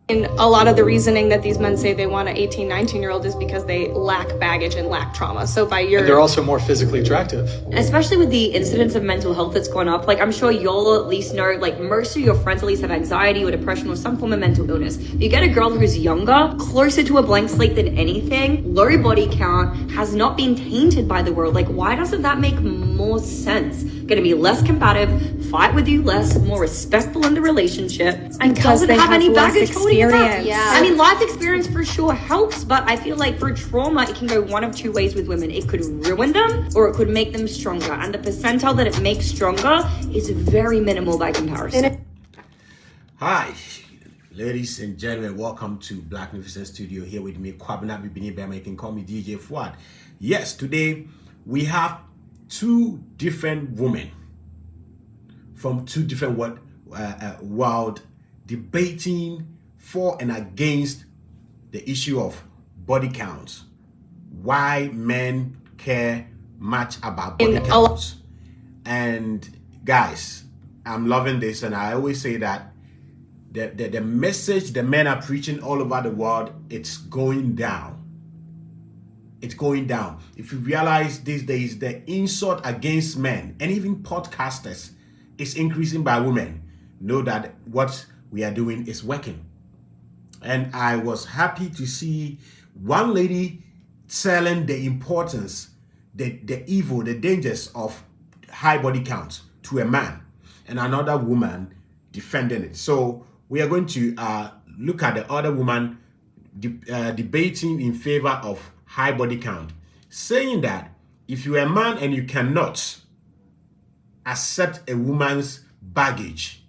And a lot of the reasoning that these men say they want an 18, 19-year-old is because they lack baggage and lack trauma. So by your... And they're also more physically attractive. Especially with the incidence of mental health that's gone up. Like, I'm sure you'll at least know, like, most of your friends at least have anxiety or depression or some form of mental illness. You get a girl who's younger, closer to a blank slate than anything, low body count, has not been tainted by the world. Like, why doesn't that make more sense? Gonna be less combative, fight with you less, more respectful in the relationship, and Because doesn't they have have any less baggage holding you back. experience. Yeah. I mean, life experience for sure helps, but I feel like for trauma, it can go one of two ways with women. It could ruin them, or it could make them stronger. And the percentile that it makes stronger is very minimal by comparison. Hi, ladies and gentlemen, welcome to Black Magnificent Studio. Here with me, Kwabena Bibini Bema. You can call me DJ Fuad. Yes, today we have two different women from two different world debating for and against the issue of body counts. Why men care much about body counts. And guys, I'm loving this, and I always say that the message the men are preaching all over the world, it's going down. It's going down. If you realize these days, the insult against men and even podcasters is increasing by women. Know that what we are doing is working. And I was happy to see one lady telling the importance, the evil, the dangers of high body count to a man, and another woman defending it. So we are going to look at the other woman debating in favor of high body count, saying that if you're a man and you cannot accept a woman's baggage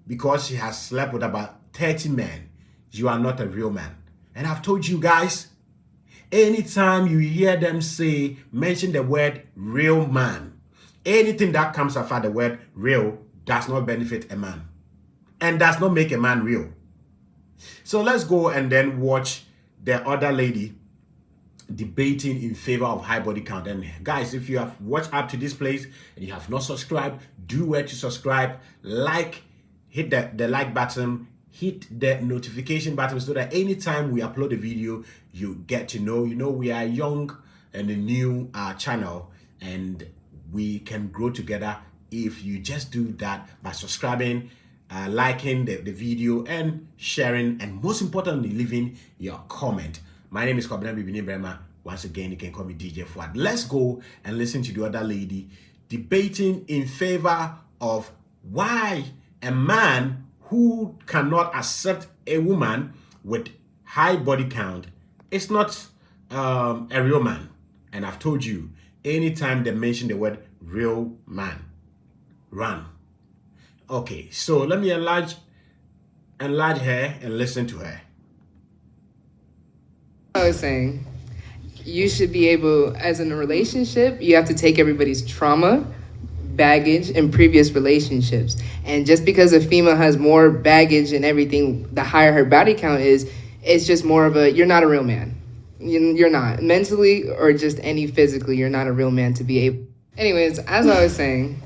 because she has slept with about 30 men, you are not a real man. And I've told you guys, anytime you hear them mention the word real man, anything that comes after the word real does not benefit a man and does not make a man real. So let's go and then watch the other lady debating in favor of high body count. And guys, if you have watched up to this place and you have not subscribed, do where to subscribe, like, hit the like button, hit the notification button, so that anytime we upload a video, you get to know. You know, we are young and a new channel, and we can grow together if you just do that by subscribing, liking the video, and sharing, and most importantly, leaving your comment. My name is Kwabena Bibini Bema. Once again, you can call me DJ Fuad. Let's go and listen to the other lady debating in favor of why a man who cannot accept a woman with high body count is not a real man. And I've told you, anytime they mention the word real man, run. Okay, so let me enlarge her and listen to her. I was saying, you should be able, as in a relationship, you have to take everybody's trauma, baggage, and previous relationships. And just because a female has more baggage and everything, the higher her body count is, it's just more of you're not a real man. You're not. Mentally or just any physically, you're not a real man to be able. Anyways, as I was saying,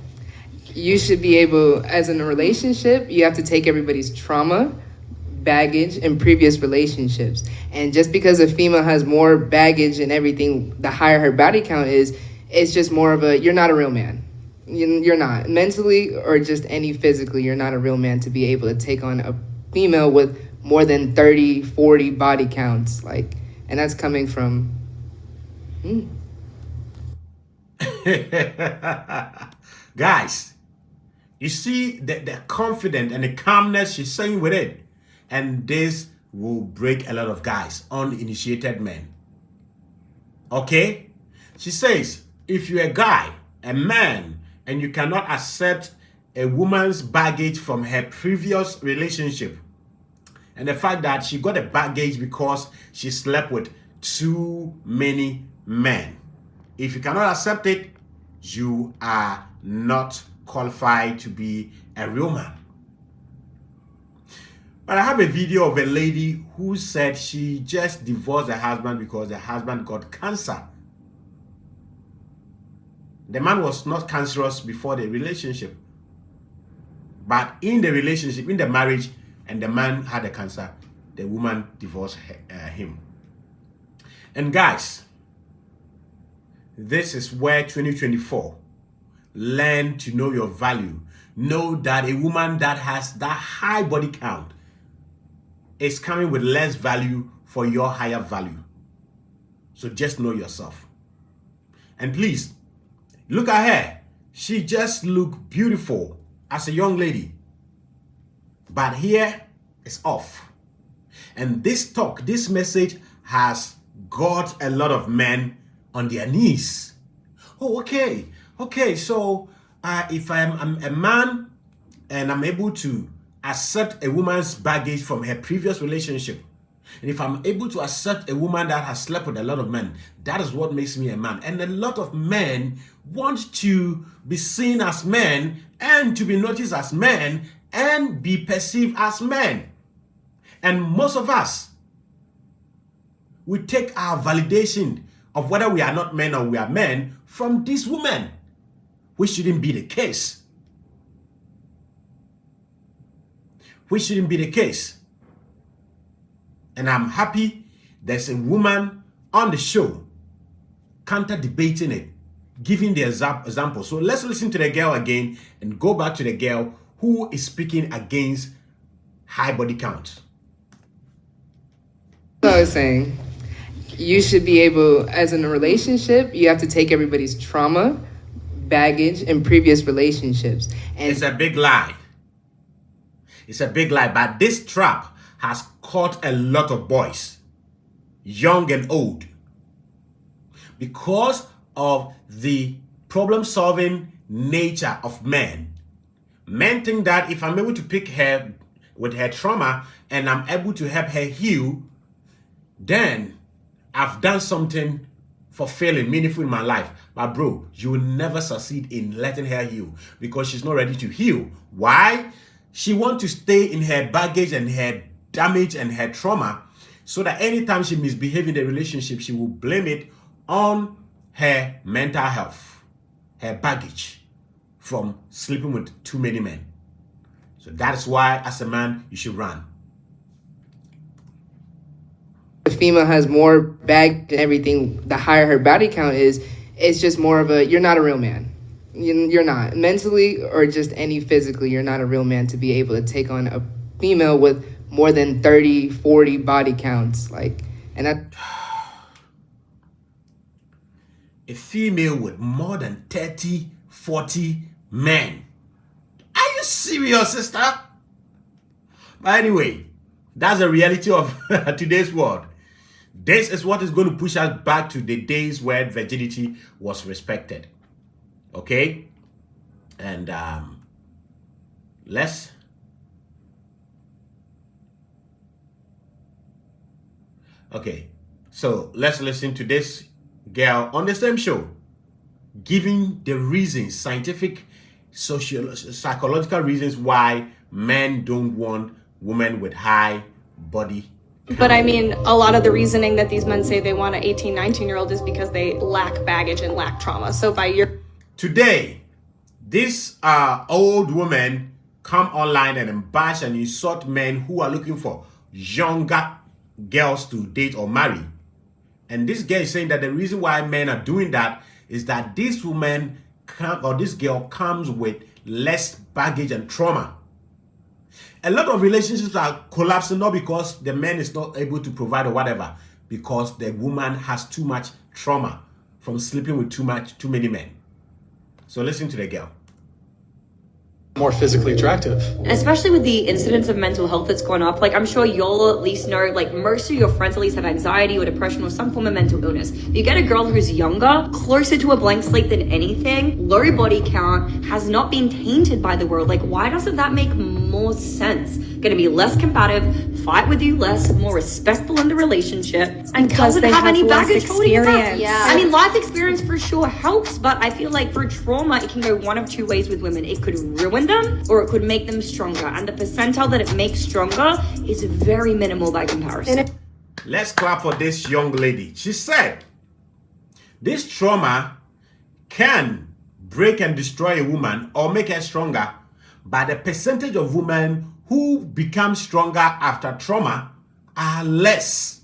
you should be able, as in a relationship, you have to take everybody's trauma, baggage, and previous relationships. And just because a female has more baggage and everything, the higher her body count is, it's just more of you're not a real man. You're not. Mentally or just any physically, you're not a real man to be able to take on a female with more than 30, 40 body counts. Like, and that's coming from Guys, you see the confidence and the calmness she's saying with it. And this will break a lot of guys, uninitiated men. Okay? She says, if you're a guy, a man, and you cannot accept a woman's baggage from her previous relationship, and the fact that she got a baggage because she slept with too many men, if you cannot accept it, you are not qualified to be a real man. But I have a video of a lady who said she just divorced her husband because the husband got cancer. The man was not cancerous before the relationship, but in the relationship, in the marriage, and the man had a cancer, the woman divorced him. And guys, this is where 2024, learn to know your value. Know that a woman that has that high body count is coming with less value for your higher value. So just know yourself. And please, look at her. She just looked beautiful as a young lady. But here is off. And this talk, this message has got a lot of men on their knees. Oh, okay. Okay, so if I'm a man and I'm able to accept a woman's baggage from her previous relationship, and if I'm able to accept a woman that has slept with a lot of men, that is what makes me a man. And a lot of men want to be seen as men and to be noticed as men and be perceived as men. And most of us, we take our validation of whether we are not men or we are men from these women, which shouldn't be the case. Which shouldn't be the case. And I'm happy there's a woman on the show counter-debating it, giving the example. So let's listen to the girl again and go back to the girl who is speaking against high body count. So I was saying, you should be able, as in a relationship, you have to take everybody's trauma, baggage, and previous relationships. And It's a big lie. It's a big lie. But this trap has caught a lot of boys, young and old, because of the problem-solving nature of men. Men think that if I'm able to pick her with her trauma and I'm able to help her heal, then I've done something fulfilling, meaningful in my life. But bro, you will never succeed in letting her heal because she's not ready to heal. Why? She wants to stay in her baggage and her damage and her trauma, so that anytime she misbehaves in the relationship, she will blame it on her mental health, her baggage from sleeping with too many men. So that's why, as a man, you should run. the female has more baggage and everything, the higher her body count is, it's just more of a, you're not a real man. You're not. Mentally or just any physically, you're not a real man to be able to take on a female with more than 30, 40 body counts. Like, and that... A female with more than 30, 40 men. Are you serious, sister? But anyway, that's the reality of today's world. This is what is going to push us back to the days where virginity was respected. Okay? And let's... Okay, so let's listen to this girl on the same show giving the reasons, scientific, psychological reasons why men don't want women with high body count. But I mean, a lot of the reasoning that these men say they want an 18, 19-year-old is because they lack baggage and lack trauma. So by your... Today, this old woman come online and bash and insult men who are looking for younger girls to date or marry. And this girl is saying that the reason why men are doing that is that this woman or this girl comes with less baggage and trauma. A lot of relationships are collapsing not because the man is not able to provide or whatever, because the woman has too much trauma from sleeping with too many men. So listen to the girl. More physically attractive. Especially with the incidence of mental health that's gone up. Like, I'm sure you'll at least know, like, most of your friends at least have anxiety or depression or some form of mental illness. You get a girl who's younger, closer to a blank slate than anything, low body count, has not been tainted by the world. Like, why doesn't that make more sense? Gonna be less combative, fight with you less, more respectful in the relationship, and Because doesn't they have have any less baggage holding you back. experience. Yeah. I mean, life experience for sure helps, but I feel like for trauma, it can go one of two ways with women. It could ruin them, or it could make them stronger. And the percentile that it makes stronger is very minimal by comparison. Let's clap for this young lady. She said, this trauma can break and destroy a woman or make her stronger, but the percentage of women who become stronger after trauma are less.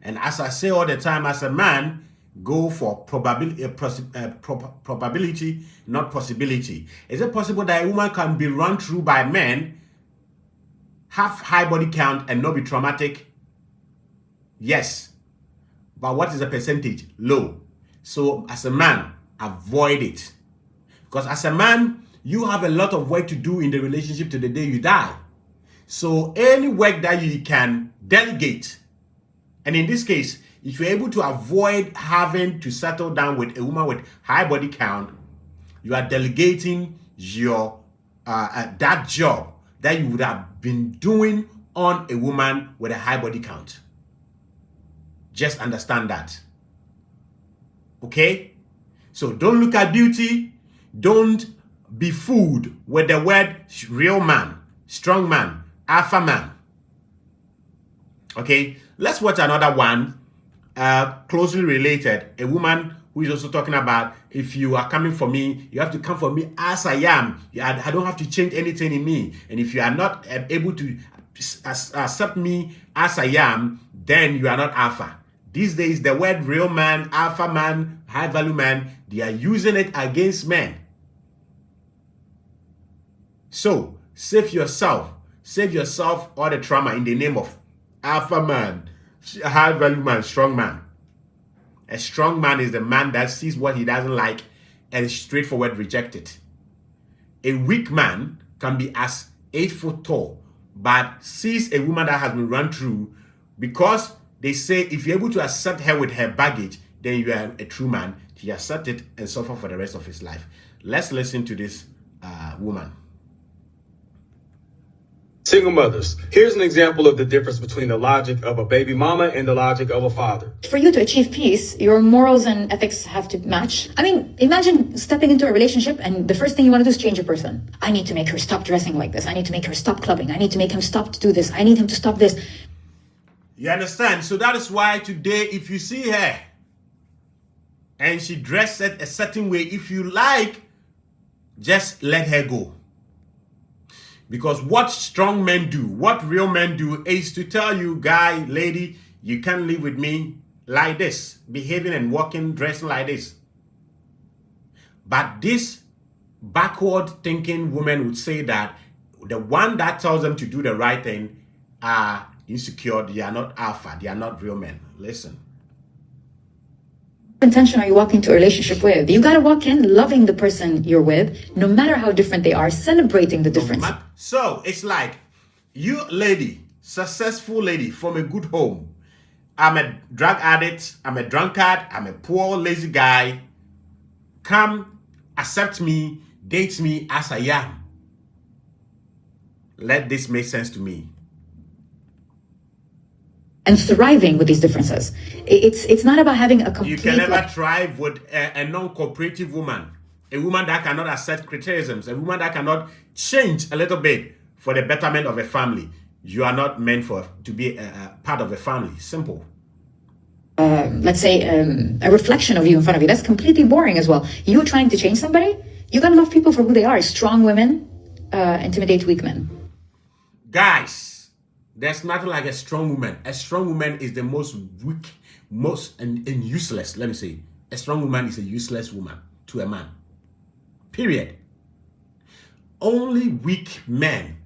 And as I say all the time, as a man, go for probability, not possibility. Is it possible that a woman can be run through by men, have high body count, and not be traumatic? Yes. But what is the percentage? Low. So as a man, avoid it. Because as a man, you have a lot of work to do in the relationship to the day you die. So any work that you can delegate, and in this case, if you're able to avoid having to settle down with a woman with high body count, you are delegating your that job that you would have been doing on a woman with a high body count. Just understand that. Okay? So don't look at beauty. Don't be fooled with the word real man, strong man, alpha man. Okay? Let's watch another one. Closely related, a woman who is also talking about, if you are coming for me, you have to come for me as I am. I don't have to change anything in me. And if you are not able to accept me as I am, then you are not alpha. These days, the word real man, alpha man, high value man, they are using it against men. So save yourself all the trauma in the name of alpha man, high value man, strong man. A strong man is the man that sees what he doesn't like and straightforward reject it. A weak man can be as 8 foot tall, but sees a woman that has been run through, because they say if you're able to accept her with her baggage, then you are a true man. He accepts it and suffer for the rest of his life. Let's listen to this woman. Single mothers. Here's an example of the difference between the logic of a baby mama and the logic of a father. For you to achieve peace, your morals and ethics have to match. I mean, imagine stepping into a relationship and the first thing you want to do is change a person. I need to make her stop dressing like this. I need to make her stop clubbing. I need to make him stop to do this. I need him to stop this. You understand? So that is why today, if you see her and she dressed a certain way, if you like, just let her go. Because what strong men do, what real men do, is to tell you, guy, lady, you can't live with me like this, behaving and walking, dressing like this. But this backward thinking woman would say that the one that tells them to do the right thing are insecure, they are not alpha, they are not real men. Listen. Intention are you walking into a relationship with? You got to walk in loving the person you're with, no matter how different they are, celebrating the difference. So it's like, you lady, successful lady from a good home. I'm a drug addict, I'm a drunkard, I'm a poor, lazy guy. Come, accept me, date me as I am. Let this make sense to me. And thriving with these differences. It's not about having a complete... You can never thrive with a non-cooperative woman. A woman that cannot accept criticisms. A woman that cannot change a little bit for the betterment of a family. You are not meant to be a part of a family. Simple. Let's say a reflection of you in front of you. That's completely boring as well. You trying to change somebody? You gotta love people for who they are. Strong women intimidate weak men. Guys, there's nothing like a strong woman. A strong woman is the most weak, and useless. Let me say, a strong woman is a useless woman to a man. Period. Only weak men,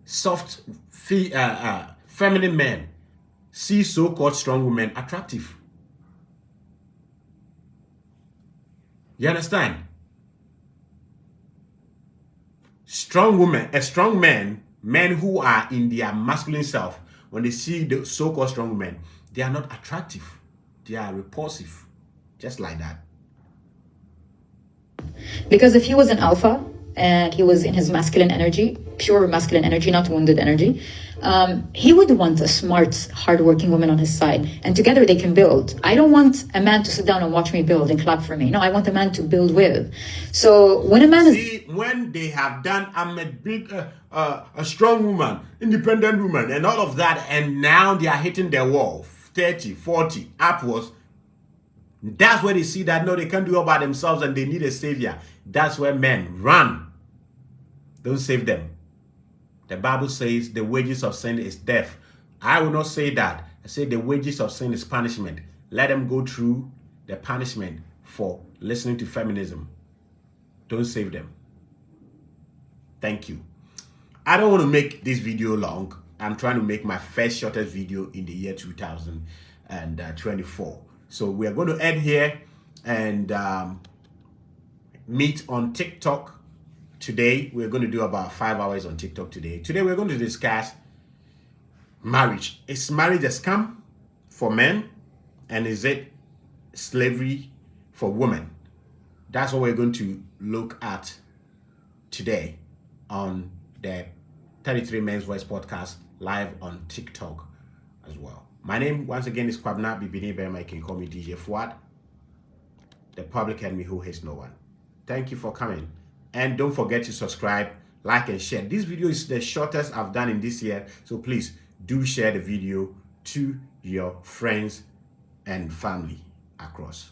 soft, feminine men, see so-called strong women attractive. You understand? Strong woman, a strong man. Men who are in their masculine self, when they see the so-called strong women, they are not attractive. They are repulsive. Just like that. Because if he was an alpha and he was in his masculine energy, pure masculine energy, not wounded energy, he would want a smart, hardworking woman on his side. And together they can build. I don't want a man to sit down and watch me build and clap for me. No, I want a man to build with. So when a man when they have done, I'm a strong woman, independent woman, and all of that, and now they are hitting their wall, 30, 40, upwards, that's where they see that, no, they can't do all by themselves and they need a savior. That's where men run. Don't save them. The Bible says the wages of sin is death. I will not say that. I say the wages of sin is punishment. Let them go through the punishment for listening to feminism. Don't save them. Thank you. I don't want to make this video long. I'm trying to make my first shortest video in the year 2024. So we are going to end here and meet on TikTok today. We're going to do about 5 hours on TikTok today. Today we're going to discuss marriage. Is marriage a scam for men? And is it slavery for women? That's what we're going to look at today on the 33 Men's Voice podcast live on TikTok as well. My name once again is Kwabena Bibini Bema. You can call me DJ Fuad, the public enemy who hates no one. Thank you for coming. And don't forget to subscribe, like, and share. This video is the shortest I've done in this year. So please do share the video to your friends and family across.